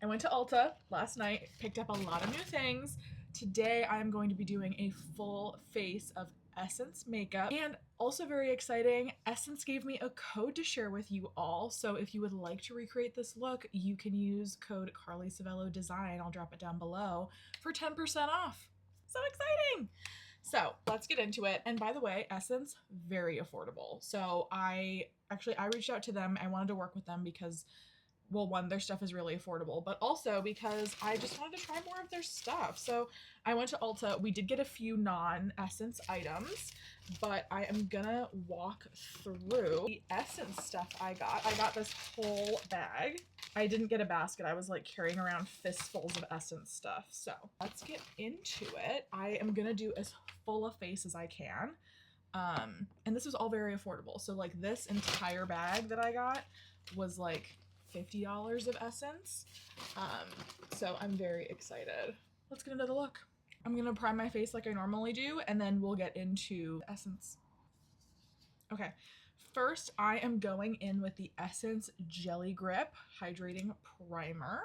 I went to Ulta last night, picked up a lot of new things. Today I'm going to be doing a full face of Essence makeup, and also very exciting, Essence gave me a code to share with you all. So if you would like to recreate this look, you can use code Carly Savello Design. I'll drop it down below for 10% off. So exciting! So let's get into it. And by the way, Essence, very affordable. So I reached out to them. I wanted to work with them because, well, one, their stuff is really affordable, but also because I just wanted to try more of their stuff. So I went to Ulta. We did get a few non-Essence items, but I am gonna walk through the Essence stuff I got. I got this whole bag. I didn't get a basket. I was like carrying around fistfuls of Essence stuff. So let's get into it. I am gonna do as full a face as I can. And this was all very affordable. So like this entire bag that I got was like $50 of Essence. So I'm very excited. Let's get into the look. I'm gonna prime my face like I normally do, and then we'll get into the Essence. Okay, first I am going in with the Essence Jelly Grip Hydrating Primer.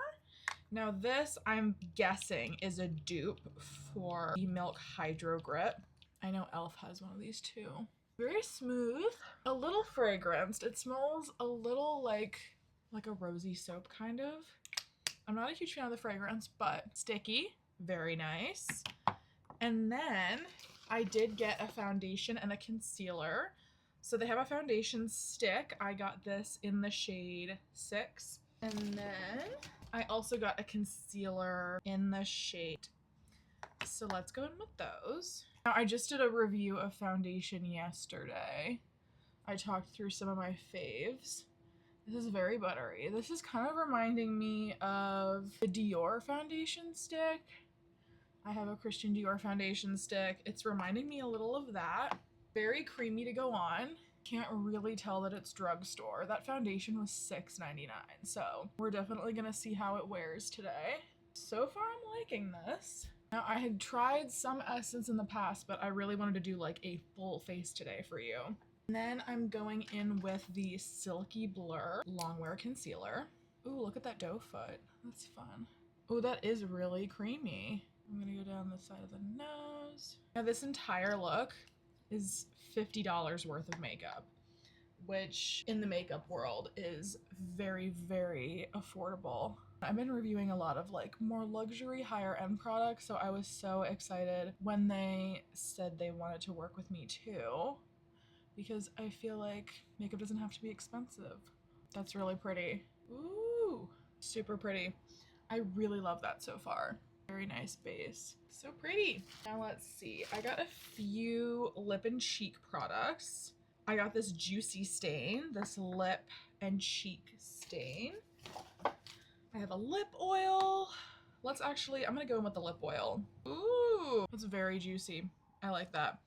Now this, I'm guessing, is a dupe for the Milk Hydro Grip. I know e.l.f. has one of these too. Very smooth, a little fragranced. It smells a little like a rosy soap kind of. I'm not a huge fan of the fragrance, but sticky, very nice. And then I did get a foundation and a concealer. So they have a foundation stick. I got this in the shade 6. And then I also got a concealer in the shade. So let's go in with those. Now I just did a review of foundation yesterday. I talked through some of my faves. This is very buttery. This is kind of reminding me of the Dior foundation stick. I have a Christian Dior foundation stick. It's reminding me a little of that. Very creamy to go on. Can't really tell that it's drugstore. That foundation was $6.99, so we're definitely gonna see how it wears today. So far I'm liking this. Now I had tried some Essence in the past, but I really wanted to do like a full face today for you. And then I'm going in with the Silky Blur Longwear Concealer. Ooh, look at that doe foot. That's fun. Ooh, that is really creamy. I'm gonna go down the side of the nose. Now this entire look is $50 worth of makeup, which in the makeup world is very, very affordable. I've been reviewing a lot of like more luxury, higher end products, so I was so excited when they said they wanted to work with me too, because I feel like makeup doesn't have to be expensive. That's really pretty. Ooh, super pretty. I really love that so far. Very nice base. So pretty. Now let's see. I got a few lip and cheek products. I got this Juicy Stain, this lip and cheek stain. I have a lip oil. I'm gonna go in with the lip oil. Ooh, it's very juicy. I like that.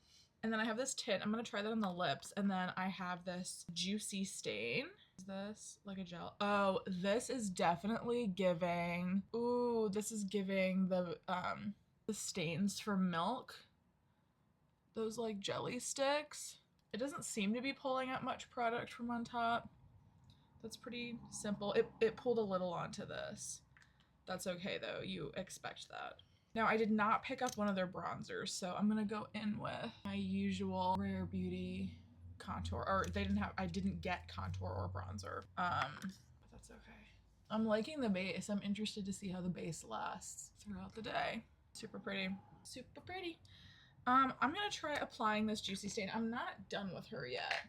And then I have this tint. I'm gonna try that on the lips. And then I have this Juicy Stain. Is this like a gel? Oh, this is definitely giving, ooh, this is giving the stains from Milk. Those like jelly sticks. It doesn't seem to be pulling out much product from on top. That's pretty simple. It pulled a little onto this. That's okay though, you expect that. Now I did not pick up one of their bronzers, so I'm gonna go in with my usual Rare Beauty contour, or I didn't get contour or bronzer. But that's okay. I'm liking the base. I'm interested to see how the base lasts throughout the day. Super pretty, super pretty. I'm gonna try applying this Juicy Stain. I'm not done with her yet.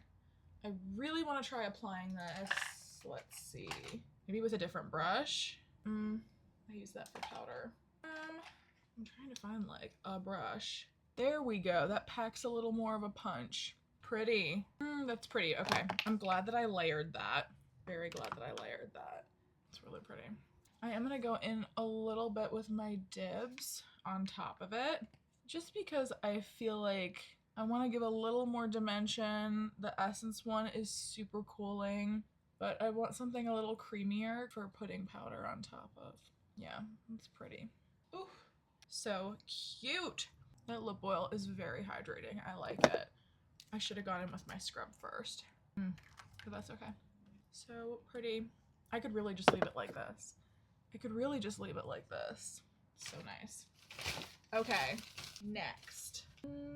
I really want to try applying this. Let's see. Maybe with a different brush. I use that for powder. I'm trying to find like a brush. There we go. That packs a little more of a punch. Pretty. That's pretty. Okay. I'm glad that I layered that. Very glad that I layered that. It's really pretty. I am going to go in a little bit with my dibs on top of it, just because I feel like I want to give a little more dimension. The Essence one is super cooling, but I want something a little creamier for putting powder on top of. Yeah, it's pretty. Ooh, so cute. That lip oil is very hydrating. I like it. I should have gone in with my scrub first, but that's okay. So pretty. I could really just leave it like this I could really just leave it like this. So nice. Okay, next.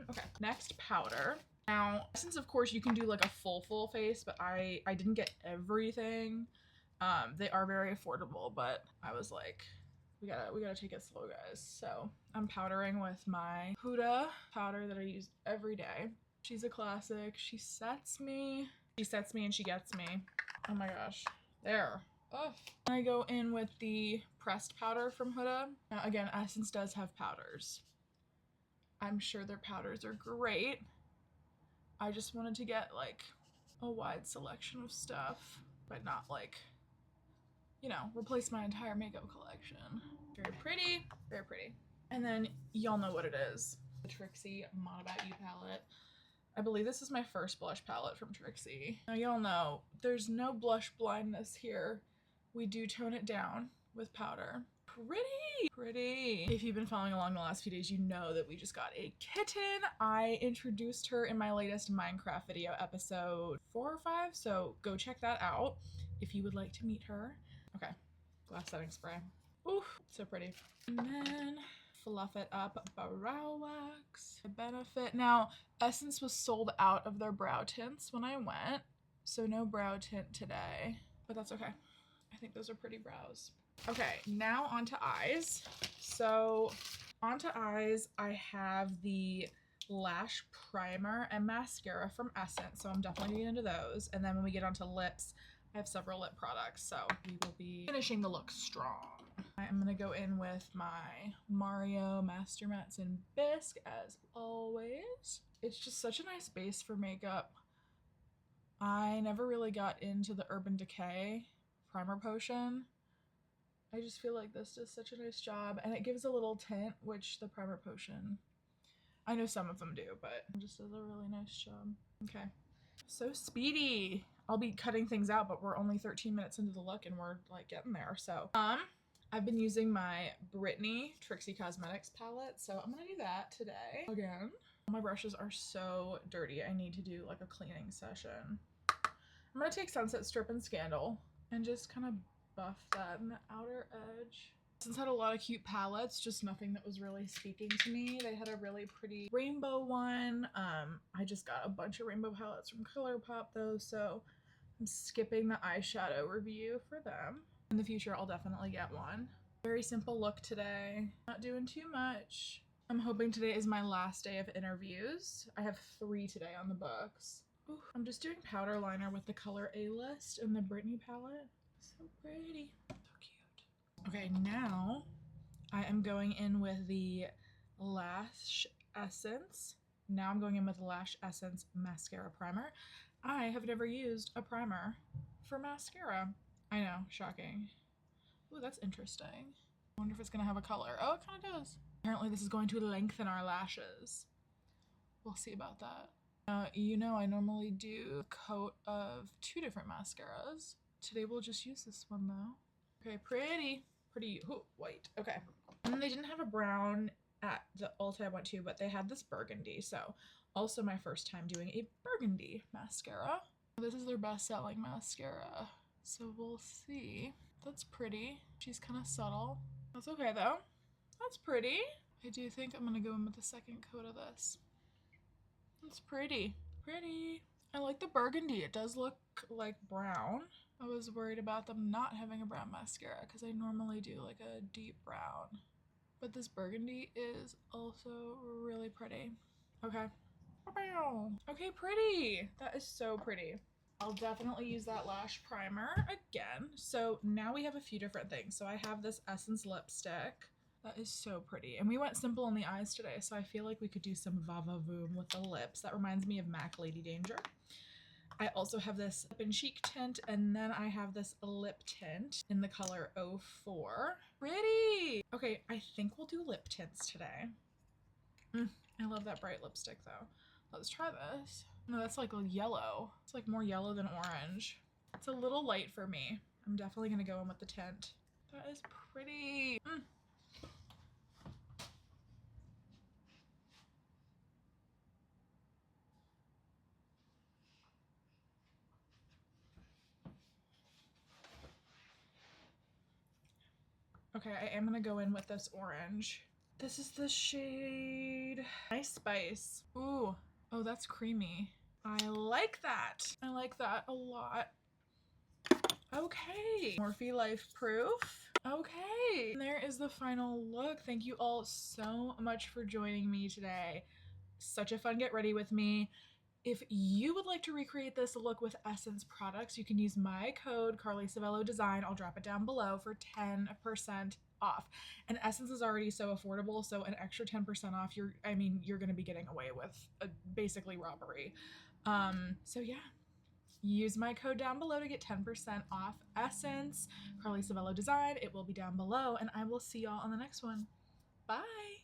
Okay, next powder. Now, since of course you can do like a full face, but I didn't get everything. They are very affordable, but I was like, we gotta take it slow, guys. So I'm powdering with my Huda powder that I use every day. She's a classic. She sets me and she gets me. Oh my gosh. There. Ugh. I go in with the pressed powder from Huda. Now again, Essence does have powders. I'm sure their powders are great. I just wanted to get like a wide selection of stuff, but not like, you know, replace my entire makeup collection. Very pretty, very pretty. And then y'all know what it is. The Trixie Mod About You palette. I believe this is my first blush palette from Trixie. Now y'all know there's no blush blindness here. We do tone it down with powder. Pretty. If you've been following along the last few days, you know that we just got a kitten. I introduced her in my latest Minecraft video, episode 4 or 5, so go check that out if you would like to meet her. Okay, glass setting spray. Ooh, so pretty. And then fluff it up, brow wax. Benefit. Now, Essence was sold out of their brow tints when I went, so no brow tint today, but that's okay. I think those are pretty brows. Okay, now onto eyes. So onto eyes, I have the lash primer and mascara from Essence, so I'm definitely getting into those. And then when we get onto lips, I have several lip products, so we will be finishing the look strong. I'm gonna go in with my Mario Master Mattes in Bisque, as always. It's just such a nice base for makeup. I never really got into the Urban Decay primer potion. I just feel like this does such a nice job, and it gives a little tint, which the primer potion, I know some of them do, but it just does a really nice job. Okay, so speedy. I'll be cutting things out, but we're only 13 minutes into the look and we're like getting there. So I've been using my Brittany Trixie Cosmetics palette, so I'm gonna do that today again. My brushes are so dirty. I need to do like a cleaning session. I'm gonna take Sunset Strip and Scandal and just kind of buff that in the outer edge. Since had a lot of cute palettes, just nothing that was really speaking to me. They had a really pretty rainbow one. I just got a bunch of rainbow palettes from ColourPop though, so I'm skipping the eyeshadow review for them. In the future, I'll definitely get one. Very simple look today. Not doing too much. I'm hoping today is my last day of interviews. I have 3 today on the books. Ooh, I'm just doing powder liner with the color A-List in the Brittany palette. So pretty. So cute. Okay, now I am going in with the Lash Essence. Now I'm going in with the Lash Essence Mascara Primer. I have never used a primer for mascara. I know, shocking. Ooh, that's interesting. I wonder if it's gonna have a color. Oh, it kind of does. Apparently this is going to lengthen our lashes. We'll see about that. You know I normally do a coat of 2 different mascaras. Today we'll just use this one though. Okay, pretty ooh, white. Okay. And then they didn't have a brown at the Ulta I went to, but they had this burgundy. So also my first time doing a burgundy mascara. This is their best-selling mascara. So we'll see. That's pretty. She's kind of subtle. That's okay though. That's pretty. I do think I'm gonna go in with the second coat of this. It's pretty. I like the burgundy. It does look like brown. I was worried about them not having a brown mascara because I normally do like a deep brown. But this burgundy is also really pretty. Okay. Okay, pretty. That is so pretty. I'll definitely use that lash primer again. So now we have a few different things. So I have this Essence lipstick. That is so pretty. And we went simple on the eyes today, so I feel like we could do some va-va-voom with the lips. That reminds me of MAC Lady Danger. I also have this lip and cheek tint, and then I have this lip tint in the color 04. Pretty! Okay, I think we'll do lip tints today. I love that bright lipstick though. Let's try this. No, that's like yellow. It's like more yellow than orange. It's a little light for me. I'm definitely gonna go in with the tint. That is pretty. Okay, I am gonna go in with this orange. This is the shade Nice Spice. Ooh, oh, that's creamy. I like that. I like that a lot. Okay, Morphe Life Proof. Okay, and there is the final look. Thank you all so much for joining me today. Such a fun get ready with me. If you would like to recreate this look with Essence products, you can use my code CarlySavelloDesign. I'll drop it down below for 10% off. And Essence is already so affordable, so an extra 10% off, you're going to be getting away with basically robbery. So yeah, use my code down below to get 10% off Essence, Carly Savello Design. It will be down below, and I will see y'all on the next one. Bye.